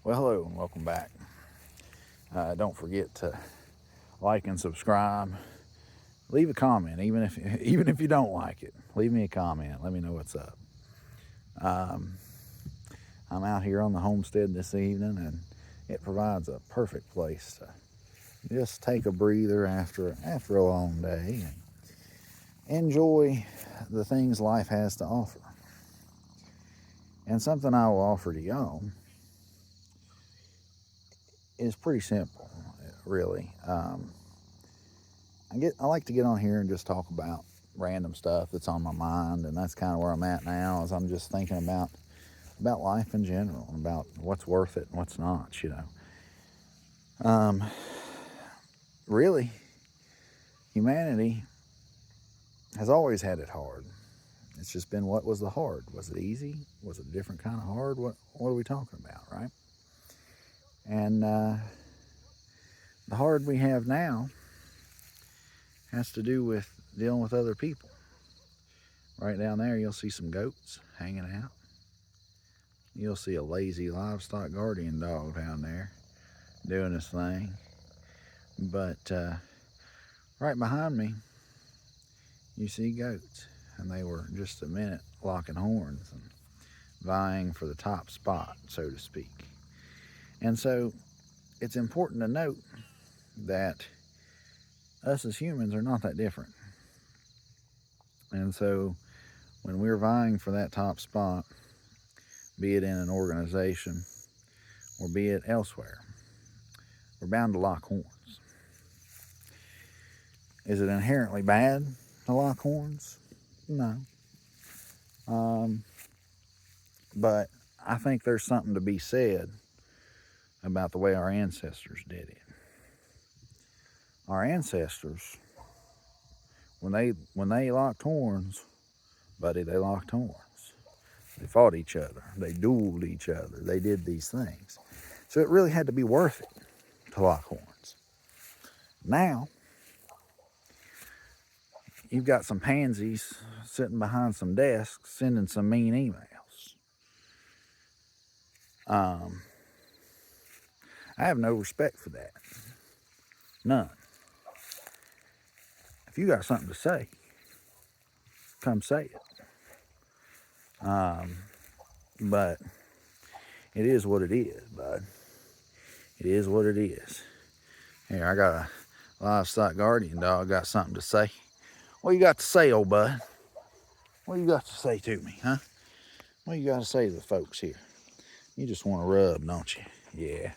Well, hello and welcome back. Don't forget to like and subscribe. Leave a comment, even if you don't like it. Leave me a comment. Let me know what's up. Um, I'm out here on the homestead this evening, and it provides a perfect place to just take a breather after a long day and enjoy the things life has to offer. And something I will offer to y'all is pretty simple, really. I like to get on here and just talk about random stuff that's on my mind, and that's kind of where I'm at now. Is I'm just thinking about life in general, and about what's worth it and what's not. Really, humanity has always had it hard. It's just been, what was the hard? Was it easy? Was it a different kind of hard? What are we talking about, right? And the hard we have now has to do with dealing with other people. Right down there, you'll see some goats hanging out. You'll see a lazy livestock guardian dog down there doing his thing. But right behind me, you see goats. And they were just a minute locking horns and vying for the top spot, so to speak. And so it's important to note that us as humans are not that different. And so when we're vying for that top spot, be it in an organization or be it elsewhere, we're bound to lock horns. Is it inherently bad to lock horns? No. Um, but I think there's something to be said about the way our ancestors did it. Our ancestors, when they locked horns, buddy, they locked horns. They fought each other. They dueled each other. They did these things. So it really had to be worth it to lock horns. Now, you've got some pansies sitting behind some desks sending some mean emails. I have no respect for that. None. If you got something to say, come say it. But it is what it is, bud. It is what it is. Here, I got a livestock guardian dog. Got something to say. What you got to say, old bud? What you got to say to me, huh? What you got to say to the folks here? You just want to rub, don't you? Yeah.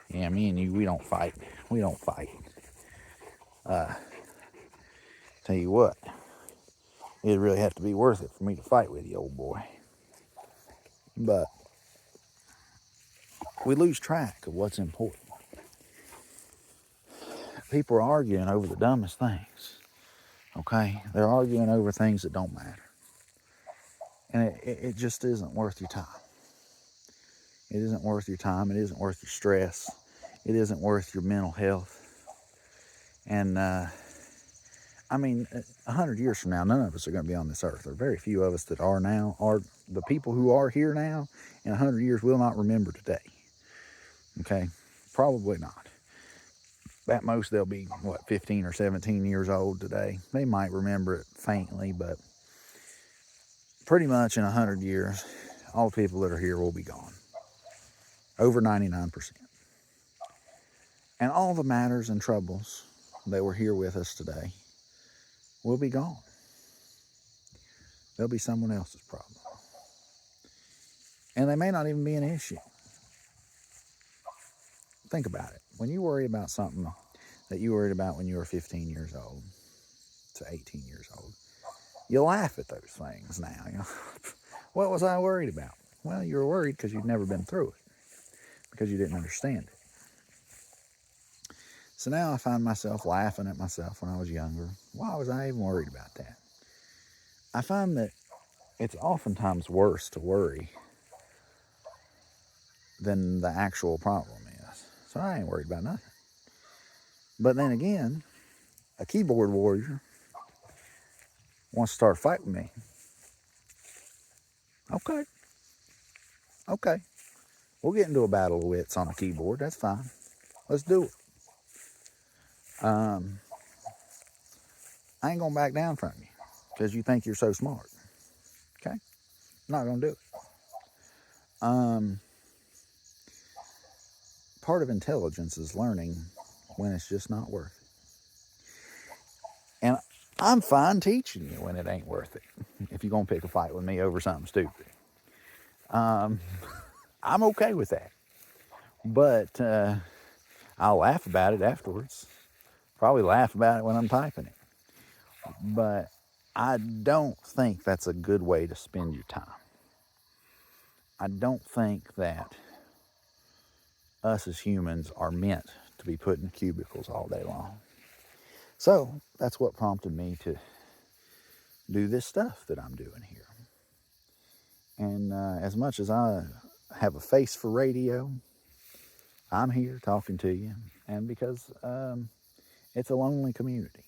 Yeah, me and you, we don't fight. We don't fight. Tell you what, it'd really have to be worth it for me to fight with you, old boy. But we lose track of what's important. People are arguing over the dumbest things. Okay? They're arguing over things that don't matter. And it just isn't worth your time. It isn't worth your time. It isn't worth your stress. It isn't worth your mental health. And, I mean, 100 years from now, none of us are going to be on this earth. There are very few of us that are now. Are the people who are here now in 100 years will not remember today. Okay? Probably not. At most, they'll be, 15 or 17 years old today. They might remember it faintly, but pretty much in 100 years, all the people that are here will be gone. Over 99%. And all the matters and troubles that were here with us today will be gone. They'll be someone else's problem. And they may not even be an issue. Think about it. When you worry about something that you worried about when you were 15 years old to 18 years old, you laugh at those things now. What was I worried about? Well, you were worried because you'd never been through it, because you didn't understand it. So now I find myself laughing at myself when I was younger. Why was I even worried about that? I find that it's oftentimes worse to worry than the actual problem is. So I ain't worried about nothing. But then again, a keyboard warrior wants to start fighting me. Okay. We'll get into a battle of wits on a keyboard. That's fine. Let's do it. I ain't gonna back down from you because you think you're so smart. Okay, not gonna do it. Part of intelligence is learning when it's just not worth it. And I'm fine teaching you when it ain't worth it. If you're gonna pick a fight with me over something stupid, I'm okay with that. But I'll laugh about it afterwards. Probably laugh about it when I'm typing it. But I don't think that's a good way to spend your time. I don't think that us as humans are meant to be put in cubicles all day long. So that's what prompted me to do this stuff that I'm doing here. And as much as I have a face for radio, I'm here talking to you. And because it's a lonely community.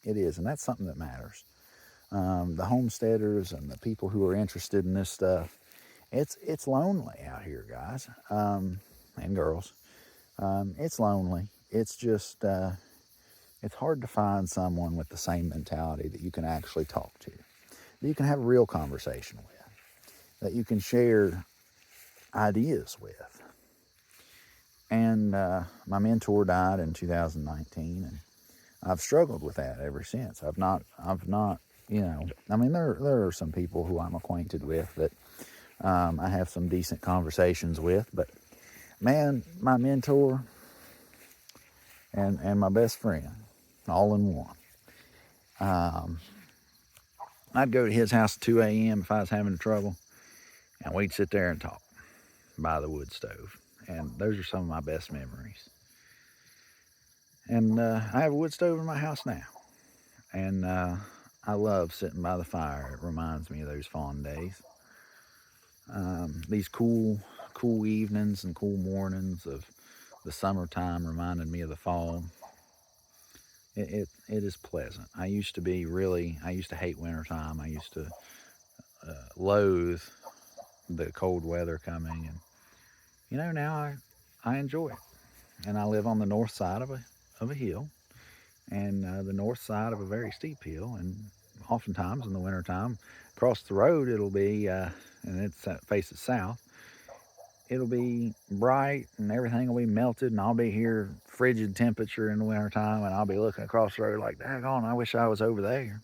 It is, and that's something that matters. The homesteaders and the people who are interested in this stuff, it's lonely out here, guys and girls. It's lonely. It's just, it's hard to find someone with the same mentality that you can actually talk to, that you can have a real conversation with, that you can share ideas with. And my mentor died in 2019, and I've struggled with that ever since. I've not, you know, I mean, there are some people who I'm acquainted with that I have some decent conversations with, but man, my mentor and my best friend, all in one. I'd go to his house at 2 a.m. if I was having trouble, and we'd sit there and talk by the wood stove. And those are some of my best memories. And I have a wood stove in my house now. And I love sitting by the fire. It reminds me of those fond days. These cool evenings and cool mornings of the summertime reminded me of the fall. It is pleasant. I used to hate wintertime. I used to loathe the cold weather coming. And, you know, now I enjoy it. And I live on the north side of a hill, and the north side of a very steep hill. And oftentimes in the wintertime, across the road, it'll be, and it faces south, it'll be bright and everything will be melted, and I'll be here frigid temperature in the wintertime, and I'll be looking across the road like, daggone, I wish I was over there.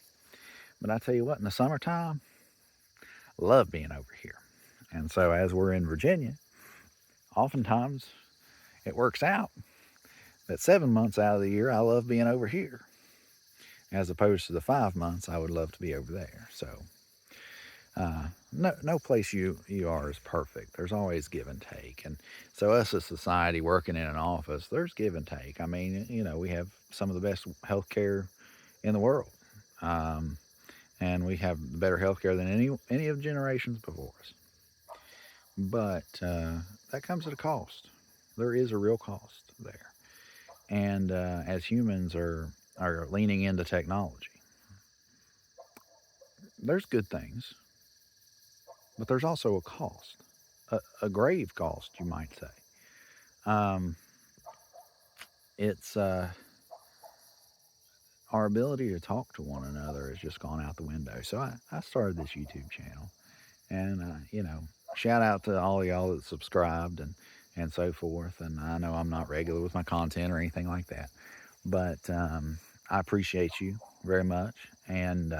But I tell you what, in the summertime, I love being over here. And so as we're in Virginia, oftentimes it works out that 7 months out of the year, I love being over here, as opposed to the 5 months I would love to be over there. So no place you are is perfect. There's always give and take. And so us as society working in an office, there's give and take. I mean, you know, we have some of the best healthcare in the world. And we have better healthcare than any of the generations before us. But that comes at a cost. There is a real cost there. And as humans are leaning into technology, there's good things, but there's also a cost, a grave cost, you might say. It's our ability to talk to one another has just gone out the window. So I started this YouTube channel, and you know, shout out to all of y'all that subscribed and so forth. And I know I'm not regular with my content or anything like that, but I appreciate you very much, and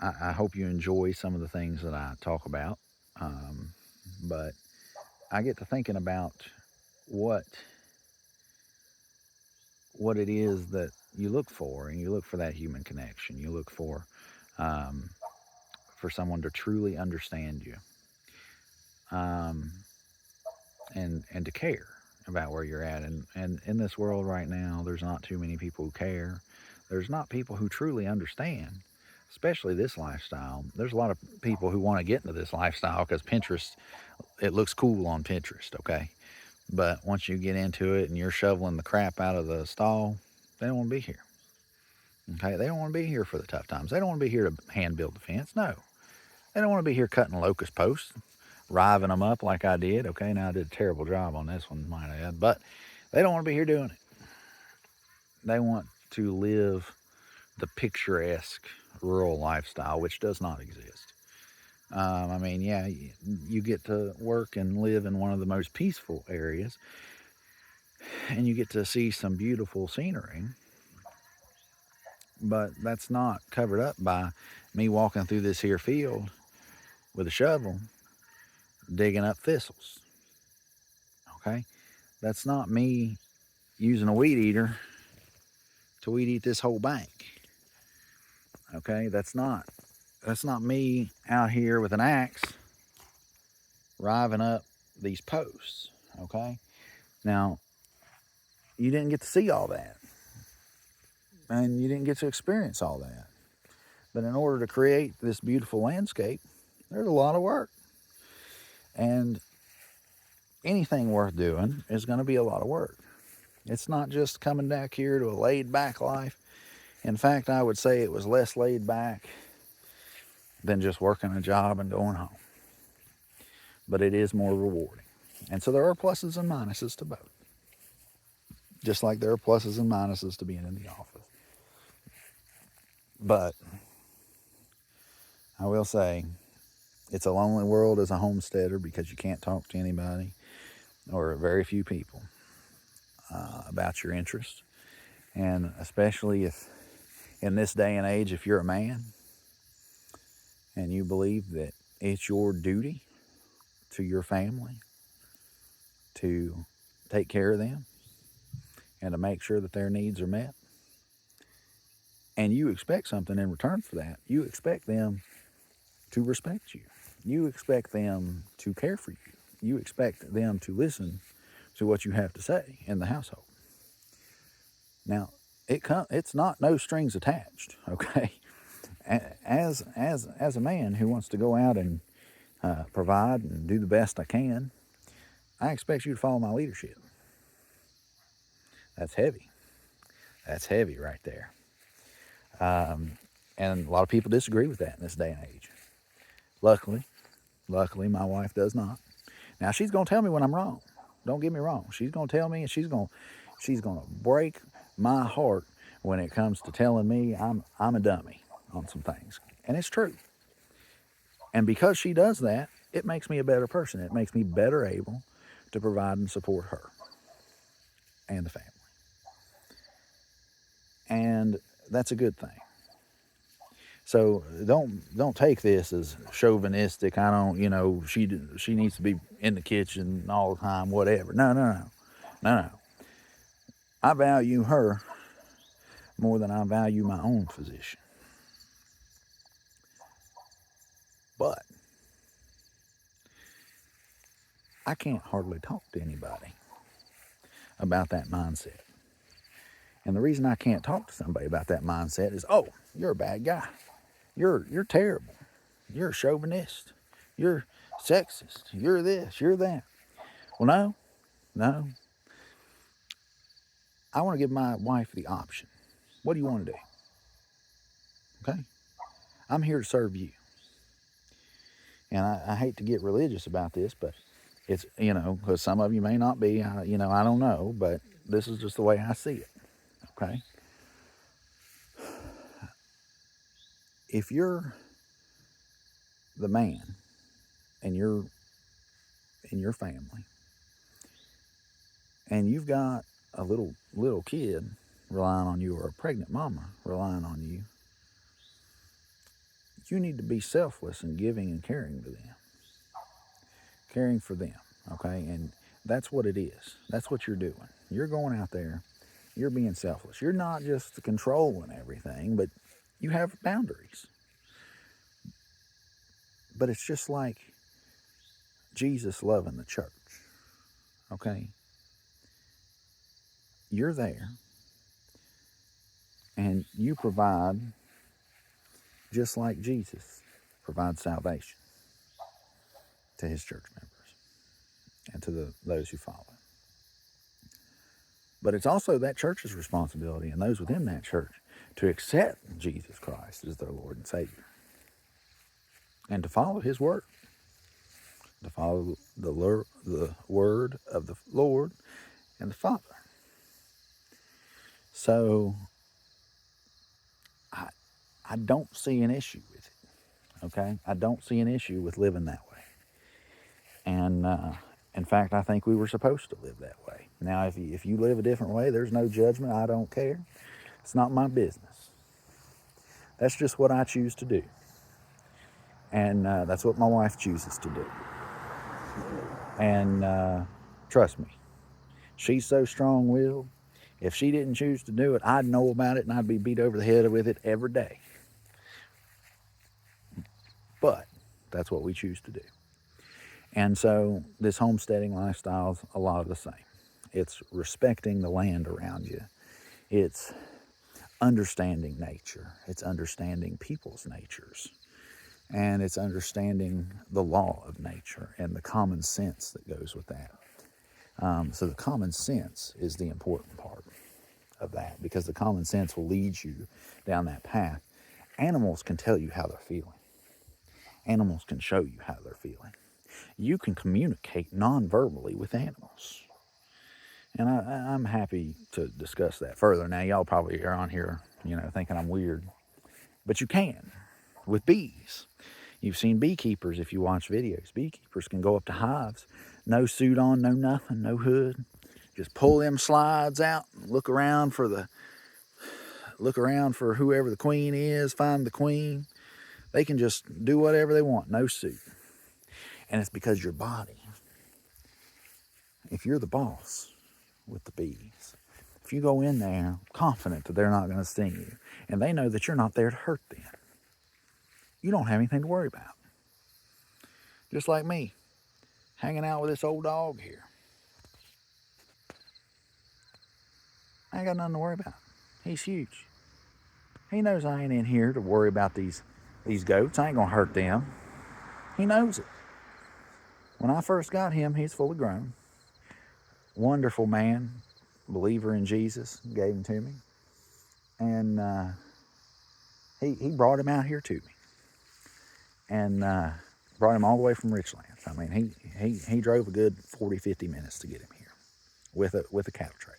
I hope you enjoy some of the things that I talk about. But I get to thinking about what it is that you look for, and you look for that human connection. You look for someone to truly understand you, and to care about where you're at. And in this world right now, there's not too many people who care. There's not people who truly understand, especially this lifestyle. There's a lot of people who want to get into this lifestyle because Pinterest, it looks cool on Pinterest, okay? But once you get into it and you're shoveling the crap out of the stall, they don't want to be here. Okay, they don't want to be here for the tough times. They don't want to be here to hand build the fence. No, they don't want to be here cutting locust posts, riving them up like I did. Okay, now I did a terrible job on this one, might I add. But they don't want to be here doing it. They want to live the picturesque rural lifestyle, which does not exist. I mean, yeah, you get to work and live in one of the most peaceful areas, and you get to see some beautiful scenery, but that's not covered up by me walking through this here field with a shovel digging up thistles. Okay, that's not me using a weed eater to weed eat this whole bank. Okay, that's not me out here with an axe riving up these posts. Okay, now you didn't get to see all that, and you didn't get to experience all that. But in order to create this beautiful landscape, there's a lot of work, and anything worth doing is going to be a lot of work. It's not just coming back here to a laid back life. In fact, I would say it was less laid back than just working a job and going home. But it is more rewarding. And so there are pluses and minuses to both. Just like there are pluses and minuses to being in the office. But I will say, it's a lonely world as a homesteader because you can't talk to anybody or very few people about your interests. And especially if in this day and age, if you're a man and you believe that it's your duty to your family to take care of them and to make sure that their needs are met, and you expect something in return for that, you expect them to respect you. You expect them to care for you. You expect them to listen to what you have to say in the household. Now, it's not no strings attached, okay? As a man who wants to go out and provide and do the best I can, I expect you to follow my leadership. That's heavy. That's heavy right there. And a lot of people disagree with that in this day and age. Luckily, my wife does not. Now, she's going to tell me when I'm wrong. Don't get me wrong. She's going to tell me, and she's going to break my heart when it comes to telling me I'm a dummy on some things. And it's true. And because she does that, it makes me a better person. It makes me better able to provide and support her and the family. And that's a good thing. So don't take this as chauvinistic. I don't, she needs to be in the kitchen all the time, whatever. No. I value her more than I value my own position. But I can't hardly talk to anybody about that mindset. And the reason I can't talk to somebody about that mindset is, oh, you're a bad guy. You're terrible. You're a chauvinist. You're sexist. You're this. You're that. Well, no. I want to give my wife the option. What do you want to do? Okay? I'm here to serve you. And I hate to get religious about this, but it's, because some of you may not be, I don't know, but this is just the way I see it. Okay? If you're the man and you're in your family and you've got a little kid relying on you or a pregnant mama relying on you, you need to be selfless in giving and caring to them. Caring for them, okay? And that's what it is. That's what you're doing. You're going out there, you're being selfless. You're not just controlling everything, but you have boundaries. But it's just like Jesus loving the church, okay? You're there, and you provide just like Jesus provides salvation to his church members and to those who follow. But it's also that church's responsibility and those within that church to accept Jesus Christ as their Lord and Savior and to follow his word. to follow the word of the Lord and the Father. So I don't see an issue with it. Okay, I don't see an issue with living that way. And in fact, I think we were supposed to live that way. Now, if you live a different way, there's no judgment. I don't care. It's not my business. That's just what I choose to do. And that's what my wife chooses to do. And trust me, she's so strong-willed. If she didn't choose to do it, I'd know about it and I'd be beat over the head with it every day. But that's what we choose to do. And so this homesteading lifestyle is a lot of the same. It's respecting the land around you. It's understanding nature. It's understanding people's natures. And it's understanding the law of nature and the common sense that goes with that. So the common sense is the important part of that, because the common sense will lead you down that path. Animals can tell you how they're feeling. Animals can show you how they're feeling. You can communicate non-verbally with animals. And I'm happy to discuss that further. Now, y'all probably are on here, thinking I'm weird. But you can with bees. You've seen beekeepers if you watch videos. Beekeepers can go up to hives, no suit on, no nothing, no hood. Just pull them slides out, look around for whoever the queen is, find the queen. They can just do whatever they want, no suit. And it's because your body, if you're the boss with the bees, if you go in there confident that they're not going to sting you, and they know that you're not there to hurt them, you don't have anything to worry about. Just like me, hanging out with this old dog here. I ain't got nothing to worry about. He's huge. He knows I ain't in here to worry about these goats. I ain't going to hurt them. He knows it. When I first got him, he's fully grown. Wonderful man, believer in Jesus, gave him to me. And he brought him out here to me. And brought him all the way from Richlands. I mean, he drove a good 40, 50 minutes to get him here with a cattle trailer.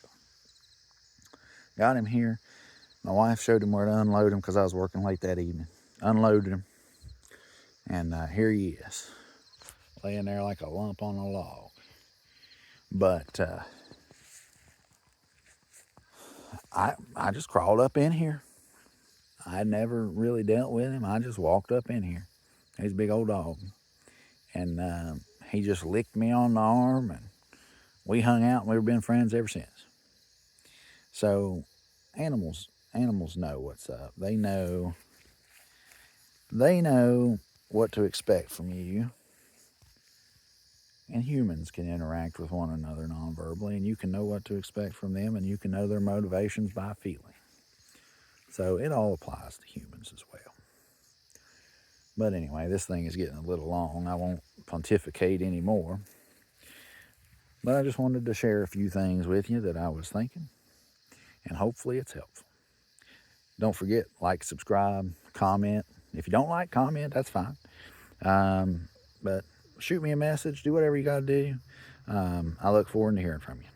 Got him here. My wife showed him where to unload him because I was working late that evening. Unloaded him. And here he is, laying there like a lump on a log. But I just crawled up in here. I never really dealt with him. I just walked up in here. He's a big old dog. And he just licked me on the arm, and we hung out, and we've been friends ever since. So animals know what's up. They know what to expect from you. And humans can interact with one another non-verbally, and you can know what to expect from them, and you can know their motivations by feeling. So it all applies to humans as well. But anyway, this thing is getting a little long. I won't pontificate anymore. But I just wanted to share a few things with you that I was thinking, and hopefully it's helpful. Don't forget, like, subscribe, comment. If you don't like, comment, that's fine. But shoot me a message, do whatever you got to do. I look forward to hearing from you.